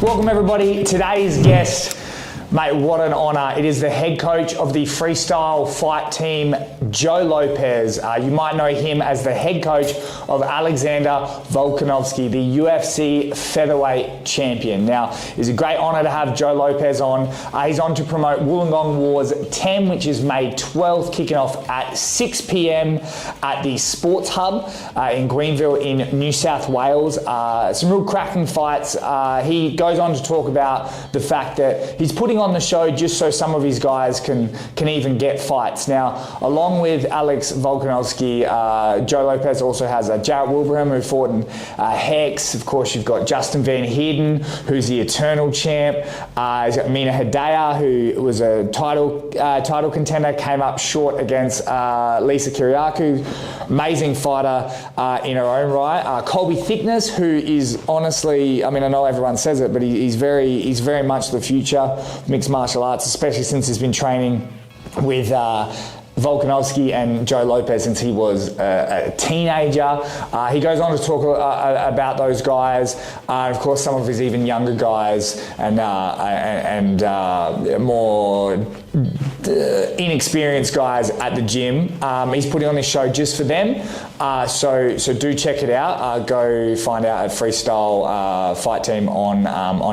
Welcome everybody. Today's guest, mate, what an honour. It is the head coach of the freestyle fight team, Joe Lopez. You might know him as the head coach of Alexander Volkanovski, the UFC Featherweight champion. Now, it's a great honour to have Joe Lopez on. He's on to promote Wollongong Wars 10, which is May 12th, kicking off at 6 p.m. at the Sports Hub in Gwynneville in New South Wales. Some real cracking fights. He goes on to talk about the fact that he's putting on the show just so some of his guys can even get fights. Now, along with Alex Volkanovski, Joe Lopez also has Jarrett Wilbraham, who fought in Hex. Of course, you've got Justin Van Heerden, who's the Eternal champ. He's got Mina Hedaya, who was a title contender, came up short against Lisa Kiriakou. Amazing fighter in her own right. Colby Thickness, who is honestly, I mean, I know everyone says it, but he's very much the future mixed martial arts, especially since he's been training with Volkanovski and Joe Lopez since he was a teenager. He goes on to talk about those guys, of course some of his even younger guys and more inexperienced guys at the gym. He's putting on this show just for them, so do check it out. Go find out at Freestyle Fight Team on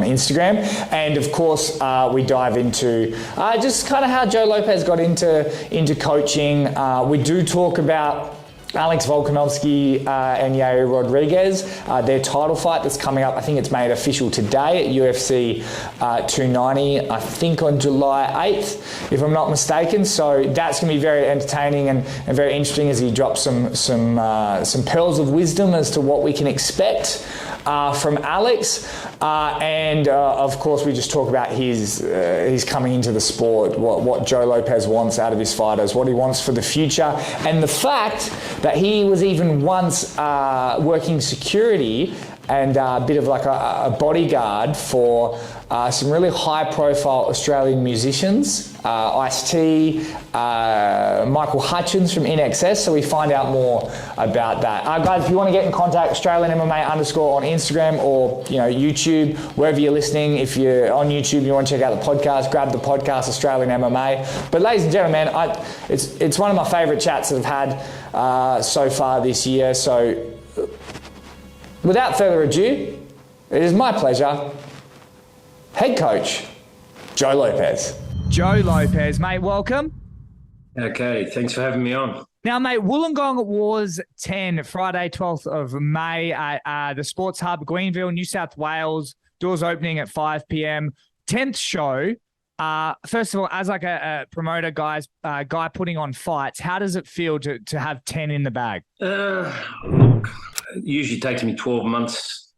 Instagram, and of course we dive into just kind of how Joe Lopez got into coaching. We do talk about Alex Volkanovski and Yair Rodriguez, their title fight that's coming up. I think it's made official today at UFC 290, I think on July 8th, if I'm not mistaken. So that's going to be very entertaining and very interesting as he drops some pearls of wisdom as to what we can expect from Alex. And of course, we just talk about his coming into the sport, what Joe Lopez wants out of his fighters, what he wants for the future, and the fact that he was even once working security and a bit of like a bodyguard for some really high-profile Australian musicians, Ice-T, Michael Hutchence from INXS, so we find out more about that. Guys, if you want to get in contact, Australian MMA _ on Instagram or YouTube, wherever you're listening. If you're on YouTube and you want to check out the podcast, grab the podcast, Australian MMA. But ladies and gentlemen, it's one of my favourite chats that I've had so far this year. So without further ado, it is my pleasure, head coach, Joe Lopez. Joe Lopez, mate, welcome. Okay, thanks for having me on. Now, mate, Wollongong Wars 10, Friday, 12th of May at the Sports Hub, Gwynneville, New South Wales. Doors opening at 5 p.m. 10th show. First of all, as like a promoter, guy putting on fights, how does it feel to have 10 in the bag? Look, it usually takes me 12 months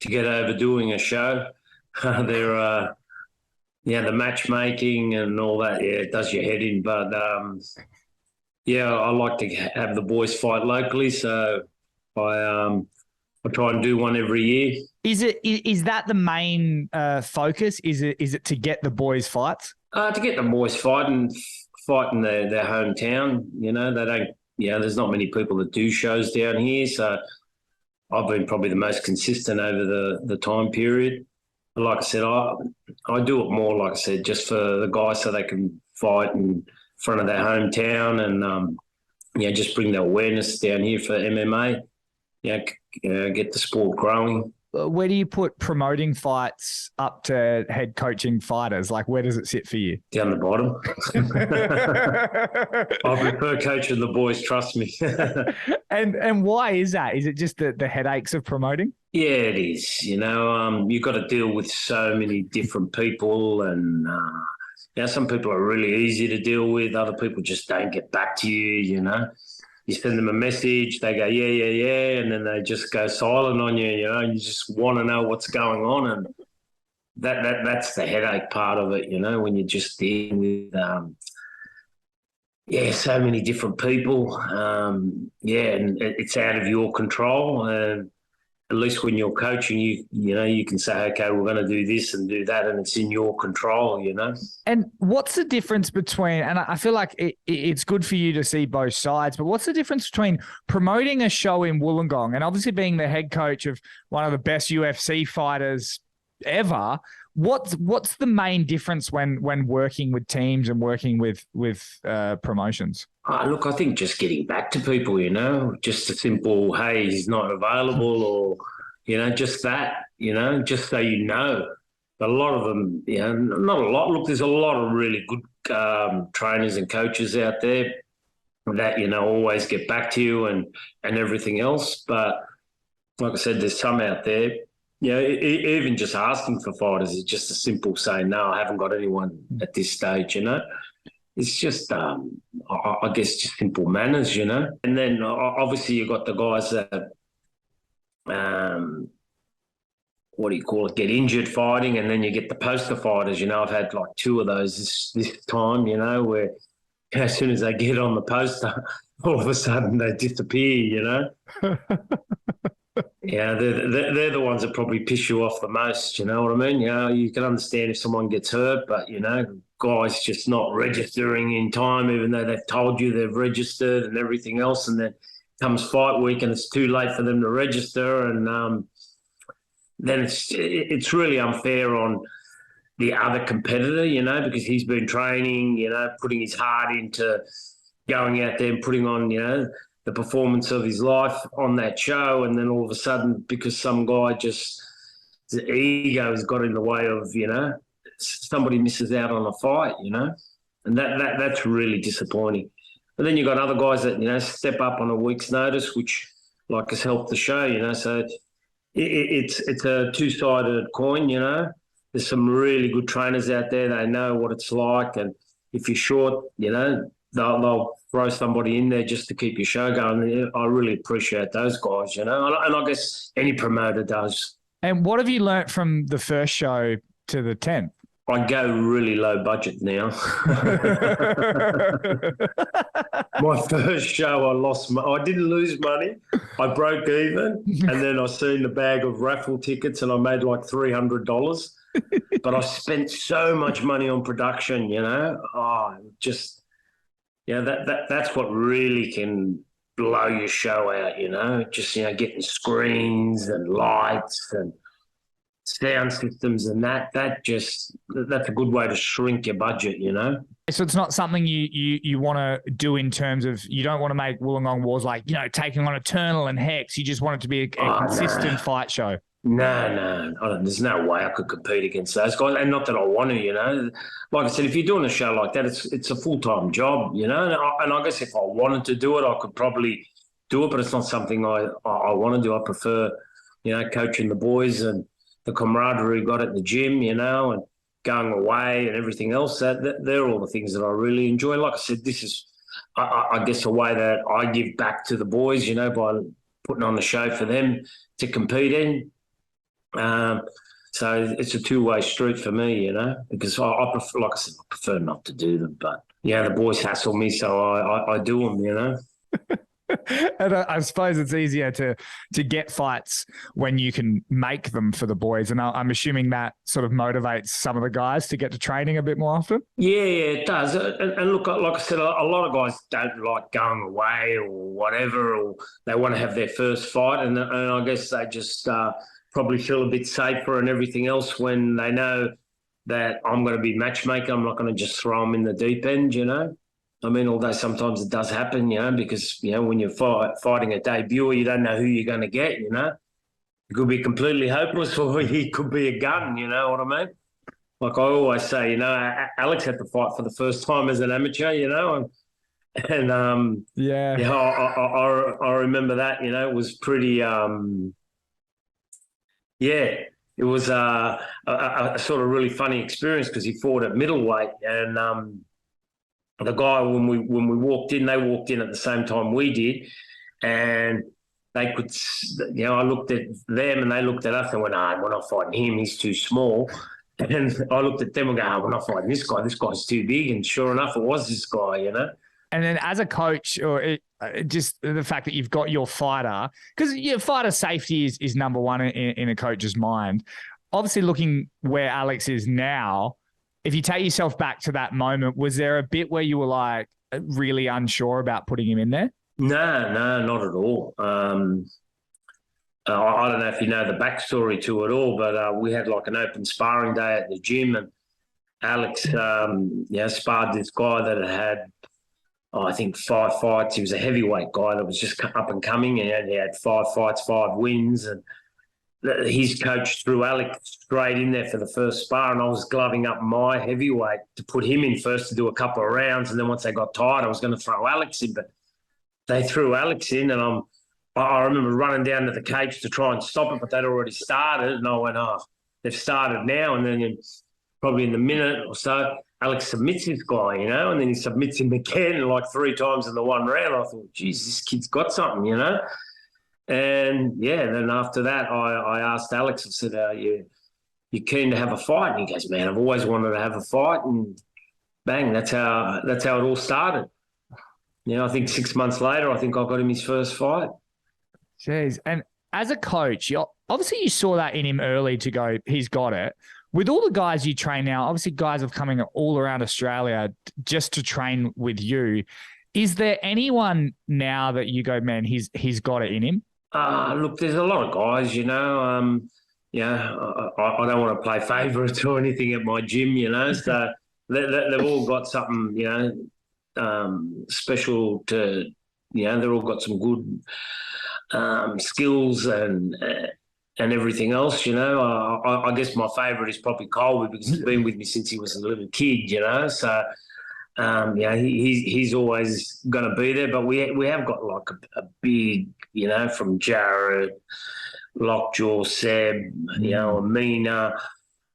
to get over doing a show. The matchmaking and all that, it does your head in. But I like to have the boys fight locally, so I try and do one every year. Is that the main focus? Is it to get the boys fights? To get the boys fighting their hometown. They don't. There's not many people that do shows down here, so I've been probably the most consistent over the time period. Like I said, I do it more, like I said, just for the guys so they can fight in front of their hometown and, just bring the awareness down here for MMA, get the sport growing. Where do you put promoting fights up to head coaching fighters? Like, where does it sit for you? Down the bottom. I prefer coaching the boys, trust me. And why is that? Is it just the headaches of promoting? Yeah, it is. You've got to deal with so many different people and, some people are really easy to deal with. Other people just don't get back to you, You send them a message, they go, yeah, and then they just go silent on you, you just want to know what's going on. And that's the headache part of it, when you're just dealing with, so many different people. And it's out of your control. And at least when you're coaching, you can say, okay, we're going to do this and do that, and it's in your control, And what's the difference between, and I feel like it's good for you to see both sides, but what's the difference between promoting a show in Wollongong and obviously being the head coach of one of the best UFC fighters ever. What's the main difference when working with teams and working with promotions? Look, I think just getting back to people, just a simple, hey, he's not available, or, just that, just so you know. But a lot of them, not a lot. Look, there's a lot of really good trainers and coaches out there that, always get back to you and everything else. But like I said, there's some out there, even just asking for fighters is just a simple saying, no, I haven't got anyone at this stage, It's just, I guess, just simple manners, And then obviously you've got the guys that, get injured fighting, and then you get the poster fighters. I've had like 2 of those this time, where as soon as they get on the poster, all of a sudden they disappear, Yeah, they're the ones that probably piss you off the most, you know what I mean? You can understand if someone gets hurt, but, guys just not registering in time, even though they've told you they've registered and everything else, and then comes fight week and it's too late for them to register, and then it's really unfair on the other competitor, because he's been training, putting his heart into going out there and putting on, the performance of his life on that show, and then all of a sudden, because some guy just, his ego has got in the way of, somebody misses out on a fight, and that's really disappointing. But then you've got other guys that, step up on a week's notice, which like has helped the show, so it's a two-sided coin, There's some really good trainers out there. They know what it's like, and if you're short, they'll throw somebody in there just to keep your show going. I really appreciate those guys, and I guess any promoter does. And what have you learnt from the first show to the 10th? I go really low budget now. My first show, I didn't lose money. I broke even, and then I seen the bag of raffle tickets, and I made like $300. But I spent so much money on production, that's what really can blow your show out, just, getting screens and lights and sound systems, and that's a good way to shrink your budget, So it's not something you want to do in terms of, you don't want to make Wollongong Wars like, taking on Eternal and Hex. You just want it to be a consistent fight show. No. There's no way I could compete against those guys, and not that I want to, Like I said, if you're doing a show like that, it's a full-time job, and I guess if I wanted to do it, I could probably do it, but it's not something I want to do. I prefer, coaching the boys and the camaraderie we got at the gym, and going away and everything else. They're all the things that I really enjoy. Like I said, this is, I guess, a way that I give back to the boys, by putting on the show for them to compete in. So it's a two-way street for me, because I prefer, like I said, I prefer not to do them. But, the boys hassle me, so I do them, And I suppose it's easier to get fights when you can make them for the boys. And I'm assuming that sort of motivates some of the guys to get to training a bit more often. Yeah, it does. And look, like I said, a lot of guys don't like going away or whatever, or they want to have their first fight. And I guess they just probably feel a bit safer and everything else when they know that I'm going to be matchmaker. I'm not going to just throw them in the deep end, I mean, although sometimes it does happen, because, when you're fighting a debuter, you don't know who you're going to get, It could be completely hopeless, or he could be a gun, you know what I mean? Like I always say, Alex had to fight for the first time as an amateur, and I remember that, it was pretty, it was a sort of really funny experience, because he fought at middleweight, and the guy, when we walked in, they walked in at the same time we did, and they could, I looked at them and they looked at us and went, we're not fighting him, he's too small. And I looked at them and go, we're not fighting this guy's too big. And sure enough, it was this guy, And then as a coach, or just the fact that you've got your fighter, because your fighter safety is number one in a coach's mind. Obviously, looking where Alex is now, if you take yourself back to that moment, was there a bit where you were like really unsure about putting him in there? No, not at all. I don't know if you know the backstory to it all, but we had like an open sparring day at the gym, and Alex, sparred this guy that had, I think 5 fights. He was a heavyweight guy that was just up and coming, and he had 5 fights, 5 wins, and his coach threw Alex straight in there for the first spar, and I was gloving up my heavyweight to put him in first to do a couple of rounds, and then once they got tired, I was going to throw Alex in, but they threw Alex in, and I remember running down to the cage to try and stop it, but they'd already started, and I went, they've started now, and then probably in the minute or so, Alex submits this guy, and then he submits him again like 3 times in the one round. I thought, geez, this kid's got something, And, then after that, I asked Alex, I said, you keen to have a fight? And he goes, man, I've always wanted to have a fight. And bang, that's how it all started. I think 6 months later, I think I got him his first fight. Jeez. And as a coach, obviously you saw that in him early to go, he's got it. With all the guys you train now, obviously guys are coming all around Australia just to train with you. Is there anyone now that you go, man, he's got it in him? Look, there's a lot of guys, I don't want to play favourites or anything at my gym, so they've all got something, special to, they've all got some good skills and everything else, I guess my favourite is probably Colby because he's been with me since he was a little kid, so he's always going to be there. But we have got like a big, from Jared, Lockjaw, Seb, Amina,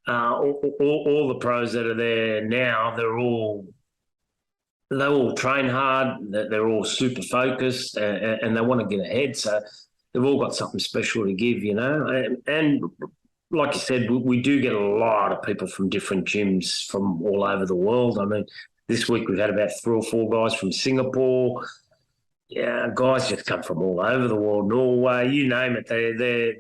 all the pros that are there now. They all train hard. They're all super focused, and they want to get ahead. So they've all got something special to give, And like you said, we do get a lot of people from different gyms from all over the world. I mean, this week we've had about 3 or 4 guys from Singapore. Yeah, guys just come from all over the world, Norway, you name it. They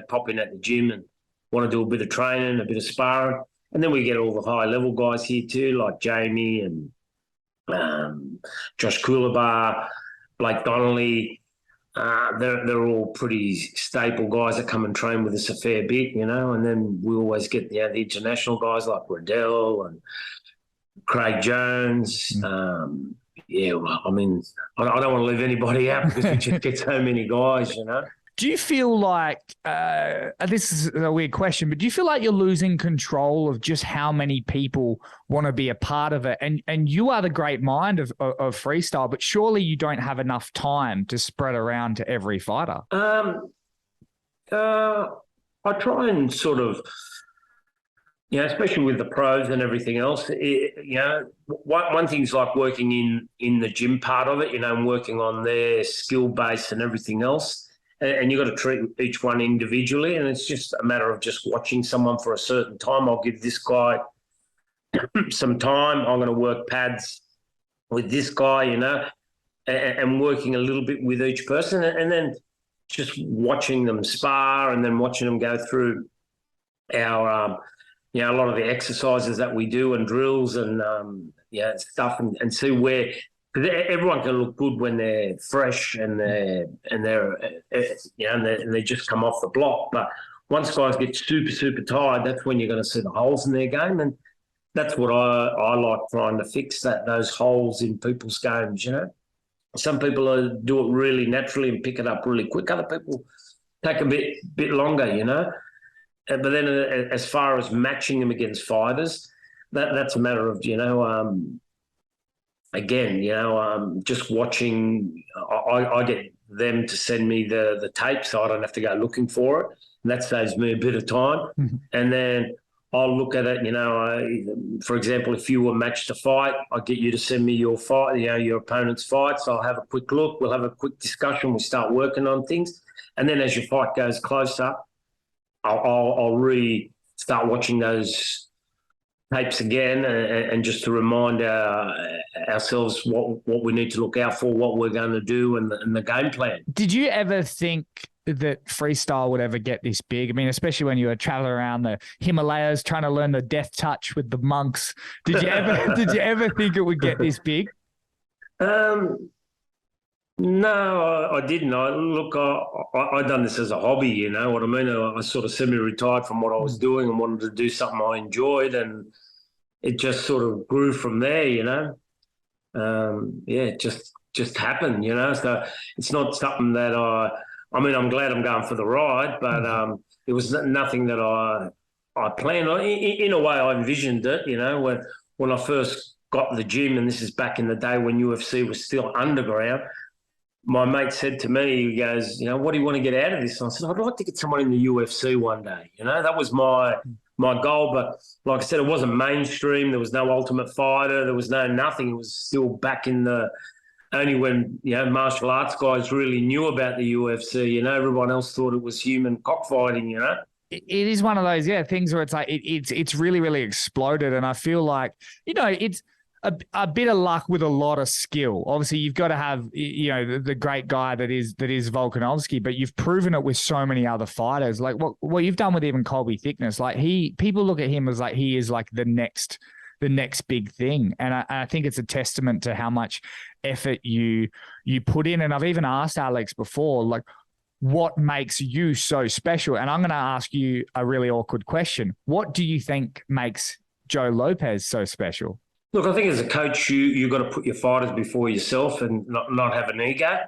pop in at the gym and want to do a bit of training, a bit of sparring. And then we get all the high-level guys here too, like Jamie and Josh Coolabar, Blake Donnelly. They're all pretty staple guys that come and train with us a fair bit, And then we always get the international guys like Riddell and Craig Jones. I mean, I don't want to leave anybody out because we just get so many guys, Do you feel like, this is a weird question, but do you feel like you're losing control of just how many people want to be a part of it? And you are the great mind of freestyle, but surely you don't have enough time to spread around to every fighter. I try and sort of, especially with the pros and everything else, one thing's like working in the gym part of it, and working on their skill base and everything else. And you've got to treat each one individually, and it's just a matter of just watching someone for a certain time. I'll give this guy some time. I'm going to work pads with this guy, and working a little bit with each person, and then just watching them spar and then watching them go through our, a lot of the exercises that we do and drills and, stuff and see where – because everyone can look good when they're fresh and they just come off the block. But once guys get super, super tired, that's when you're going to see the holes in their game. And that's what I like trying to fix, those holes in people's games, Some people do it really naturally and pick it up really quick. Other people take a bit longer, But then as far as matching them against fighters, that's a matter of, just watching. I get them to send me the tape so I don't have to go looking for it. And that saves me a bit of time. Mm-hmm. And then I'll look at it, for example, if you were matched to fight, I'll get you to send me your fight, your opponent's fight. So I'll have a quick look. We'll have a quick discussion. We'll start working on things. And then as your fight goes closer, I'll start watching those tapes again and just to remind ourselves what we need to look out for, what we're going to do and the game plan. Did you ever think that freestyle would ever get this big? I mean, especially when you were traveling around the Himalayas trying to learn the death touch with the monks. Did you ever think it would get this big? No, I didn't. I done this as a hobby, you know what I mean? I sort of semi-retired from what I was doing and wanted to do something I enjoyed, and it just sort of grew from there, you know. Yeah, it just happened, you know. So it's not something that I mean, I'm glad I'm going for the ride, but it was nothing that I planned. In a way, I envisioned it, you know, when I first got the gym, and this is back in the day when UFC was still underground. My mate said to me, he goes, you know, what do you want to get out of this? And I said, I'd like to get someone in the UFC one day. You know, that was my goal. But like I said, it wasn't mainstream. There was no Ultimate Fighter. There was no nothing. It was still back in the only when, you know, martial arts guys really knew about the UFC. You know, everyone else thought it was human cockfighting, you know. It is one of those, things where it's like it's really, really exploded. And I feel like, you know, it's a bit of luck with a lot of skill. Obviously, you've got to have, you know, the great guy that is Volkanovski, but you've proven it with so many other fighters. Like what you've done with even Colby Thickness. Like people look at him as like he is like the next big thing. And I think it's a testament to how much effort you put in. And I've even asked Alex before, like, what makes you so special? And I'm going to ask you a really awkward question. What do you think makes Joe Lopez so special? Look, I think as a coach, you've got to put your fighters before yourself and not have an ego.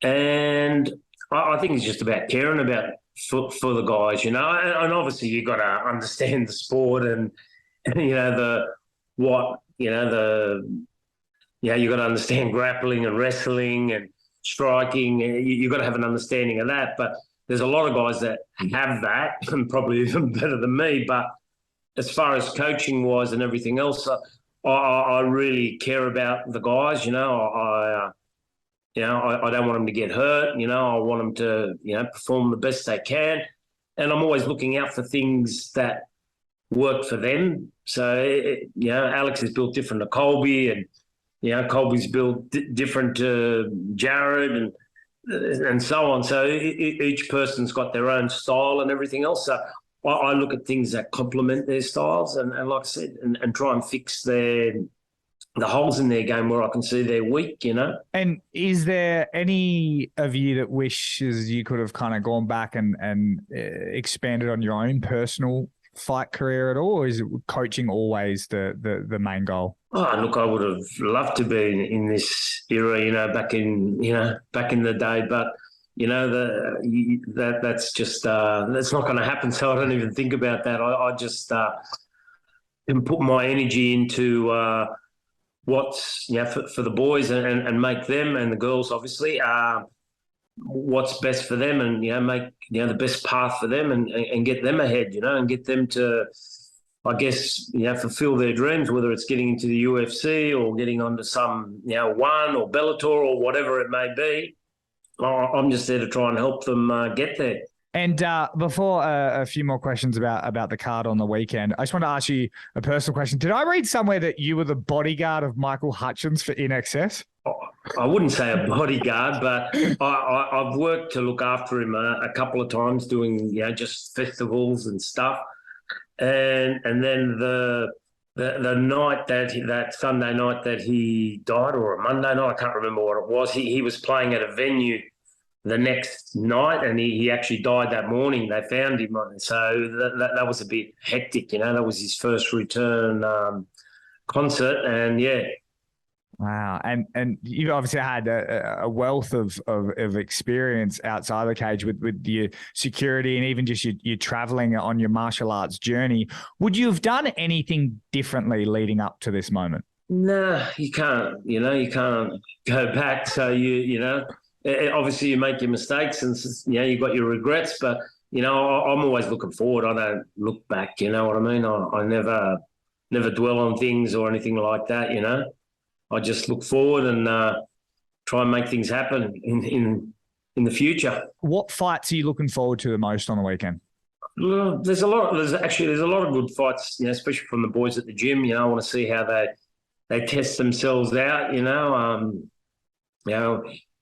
And I think it's just about caring about for the guys, you know. And obviously you've got to understand the sport and you know you've got to understand grappling and wrestling and striking. You've got to have an understanding of that. But there's a lot of guys that have that, and probably even better than me. But as far as coaching wise and everything else, I really care about the guys. You know, I don't want them to get hurt. You know, I want them to, you know, perform the best they can, and I'm always looking out for things that work for them. So, you know, Alex is built different to Colby, and you know, Colby's built different to Jared, and so on. So each person's got their own style and everything else. So I look at things that complement their styles, and like I said, and try and fix the holes in their game where I can see they're weak, you know. And is there any of you that wishes you could have kind of gone back and expanded on your own personal fight career at all, or is coaching always the main goal? Oh, look, I would have loved to be in this era, you know, back in the day, but you know, that's just that's not going to happen. So I don't even think about that. I just can put my energy into what's, you know, for the boys and make them, and the girls obviously, what's best for them, and you know, make, you know, the best path for them, and get them ahead, you know, and get them to, I guess, you know, fulfill their dreams, whether it's getting into the UFC or getting onto some, you know, ONE or Bellator or whatever it may be. I'm just there to try and help them get there. And before a few more questions about the card on the weekend, I just want to ask you a personal question. Did I read somewhere that you were the bodyguard of Michael Hutchence for INXS? I wouldn't say a bodyguard, but I've worked to look after him a couple of times doing, you know, just festivals and stuff. And then the night that Sunday night that he died, or a Monday night, I can't remember what it was. He was playing at a venue the next night, and he actually died that morning. They found him, so that was a bit hectic. You know, that was his first return concert, and yeah. Wow, and you've obviously had a wealth of experience outside the cage with your security and even just your traveling on your martial arts journey. Would you have done anything differently leading up to this moment? No, you can't. You know, you can't go back. So you know, obviously you make your mistakes, and you know, you got your regrets. But you know, I'm always looking forward. I don't look back. You know what I mean? I never dwell on things or anything like that. You know. I just look forward and try and make things happen in the future. What fights are you looking forward to the most on the weekend? There's a lot of good fights, you know, especially from the boys at the gym. You know, I want to see how they test themselves out. You know,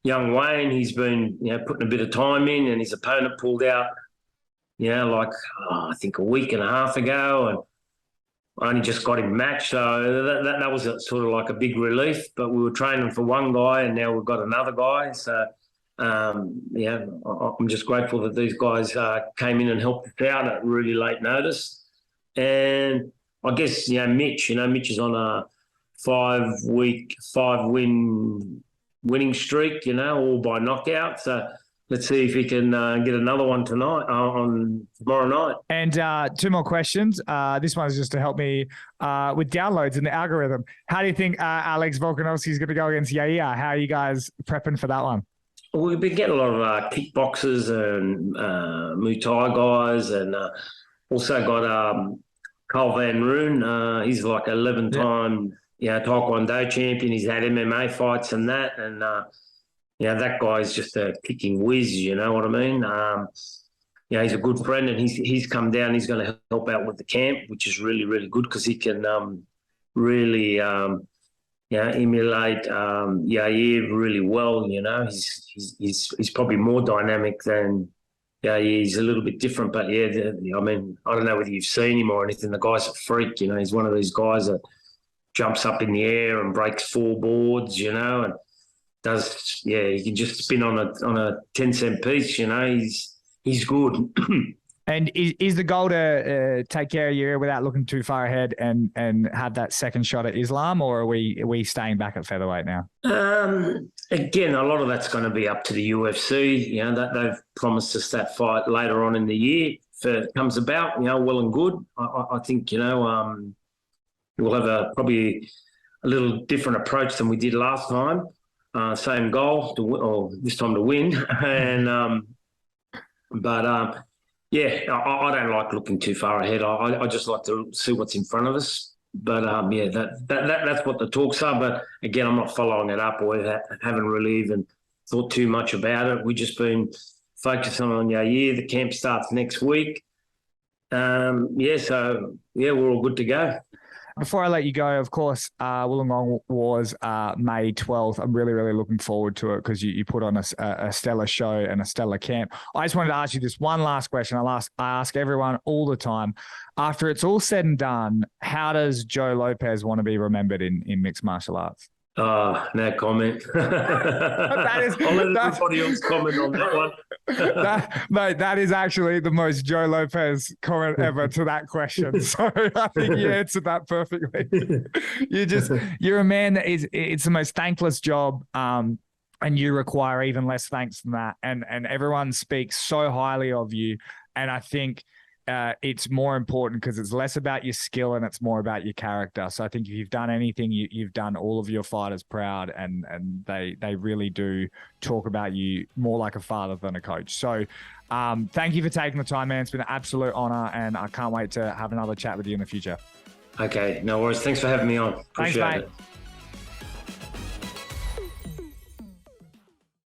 young Wayne, he's been, you know, putting a bit of time in, and his opponent pulled out, you know, like I think a week and a half ago, and I only just got him matched, so that was sort of like a big relief. But we were training for one guy, and now we've got another guy. So, yeah, I'm just grateful that these guys came in and helped us out at really late notice. And I guess, Mitch is on a 5-win winning streak, all by knockout. So let's see if he can get another one tonight, on tomorrow night. And 2 more questions. This one is just to help me with downloads and the algorithm. How do you think Alex Volkanovski is going to go against Yair? How are you guys prepping for that one? We've been getting a lot of kickboxers and Muay Thai guys, and also got Carl Van Roon. He's like 11-time Taekwondo champion. He's had MMA fights and that. And that guy's just a kicking whiz, you know what I mean? He's a good friend, and he's come down. He's going to help out with the camp, which is really, really good, because he can really emulate Yair really well. He's probably more dynamic than he's a little bit different. But I don't know whether you've seen him or anything. The guy's a freak. He's one of these guys that jumps up in the air and breaks 4 boards. And does he can just spin on a 10-cent piece. He's good. And is the goal to take care of your ear without looking too far ahead and have that second shot at Islam, or are we staying back at featherweight now? Again, a lot of that's going to be up to the UFC. That they've promised us that fight later on in the year. If it comes about, well and good. I think we'll have probably a little different approach than we did last time. Same goal or this time to win, and I don't like looking too far ahead. I just like to see what's in front of us. But that's what the talks are. But again, I'm not following it up, or haven't really even thought too much about it. We've just been focusing on Yair. The camp starts next week. So we're all good to go. Before I let you go, of course, Wollongong Wars, May 12th. I'm really, really looking forward to it, because you put on a stellar show and a stellar camp. I just wanted to ask you this one last question. I ask everyone all the time. After it's all said and done, how does Joe Lopez want to be remembered in mixed martial arts? No comment. I'll let everybody else comment on that one. That is actually the most Joe Lopez comment ever to that question. So I think you answered that perfectly. You're a man that it's the most thankless job, and you require even less thanks than that. And everyone speaks so highly of you. And I think it's more important because it's less about your skill and it's more about your character. So I think if you've done anything, you've done all of your fighters proud, and they really do talk about you more like a father than a coach. So thank you for taking the time, man. It's been an absolute honor, and I can't wait to have another chat with you in the future. Okay, no worries. Thanks for having me on. Appreciate it.